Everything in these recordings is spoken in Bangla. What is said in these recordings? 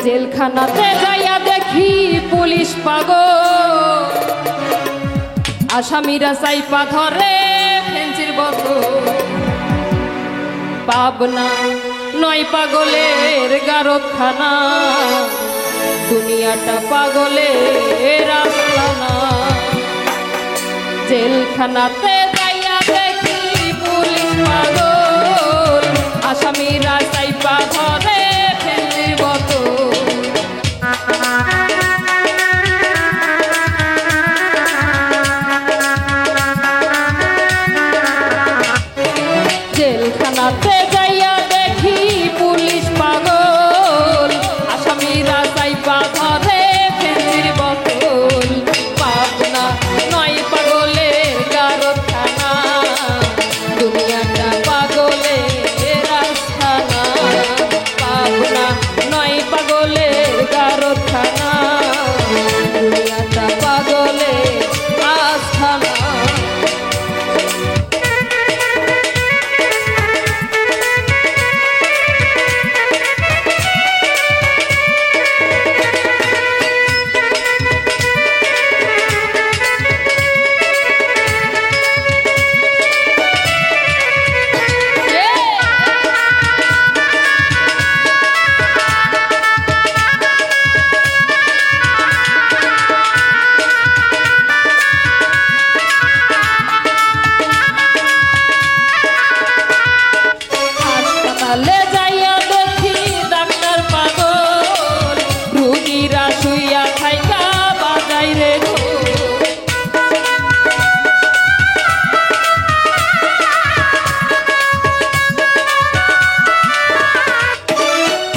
জেলখানাতে যাইয়া দেখি পুলিশ পাগল, আসামিরা চাইপা ধরে ফেঞ্চির বোতল। পাবনা নয় পাগলের গারদখানা, দুনিয়াটা পাগলের আস্তানা। জেলখানাতে যাইয়া দেখি পুলিশ পাগল, আসামিরা চাইপা ধরে ফেঞ্চির বোতল। জেলখানাতে যাইয়া দেখি পুলিশ পাগল, আসামিরা চাইপা ধরে ফেঞ্চির বোতল। পাবনা নয় পাগলের গারদখানা, দুনিয়াটা পাগলের আস্তানা। পাবনা নয় পাগলের গারদখানা, দুনিয়াটা পাগলের আস্তানা। হাসপাতালে যাইয়া দেখি ডাক্তার পাগল, রুগীরা শুইয়া থাইকা বাজাই রে ঢোল।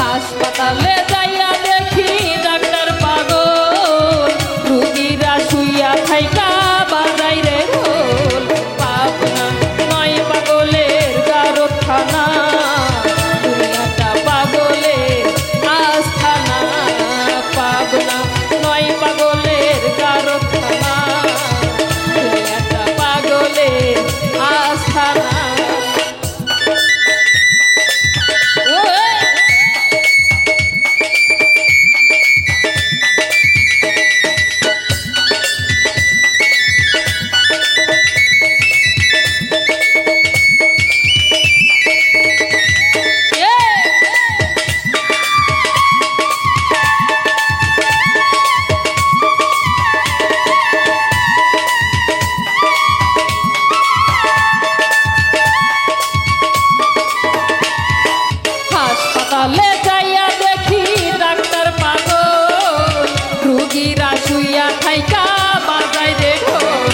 হাসপাতালে যাইয়া দেখি ডাক্তার পাগল, রুগীরা শুইয়া থাইকা বাজাই রে ঢোল। পাবনা নয় পাগলের গারদখানা, দুনিয়াটা পাগলের আস্তানা। পাবনা নয় পাগলের গারদখানা, দুনিয়াটা পাগলের আস্তানা। হাসপাতালে যাইয়া দেখি ডাক্তার পাগল, রুগীরা শুইয়া থাইকা বাজাই রে ঢোল।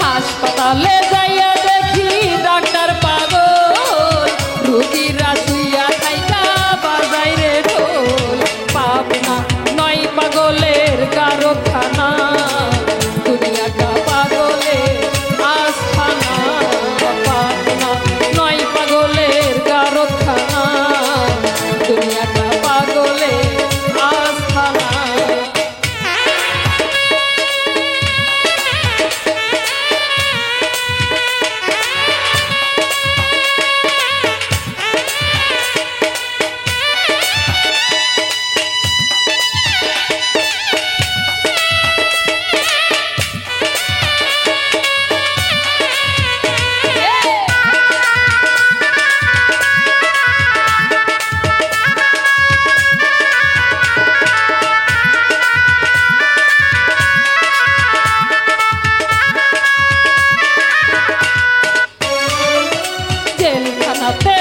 হাসপাতালে যাইয়া দেখি ডাক্তার পাগল, রুগীরা শুইয়া থাইকা বাজাই রে ঢোল। পাবনা নয় পাগলের গারদখানা, দুনিয়াটা পাগলের আস্তানা। পাবনা নয় পাগলের গারদখানা, দুনিয়াটা পাগলের আস্তানা। জেলখানাতে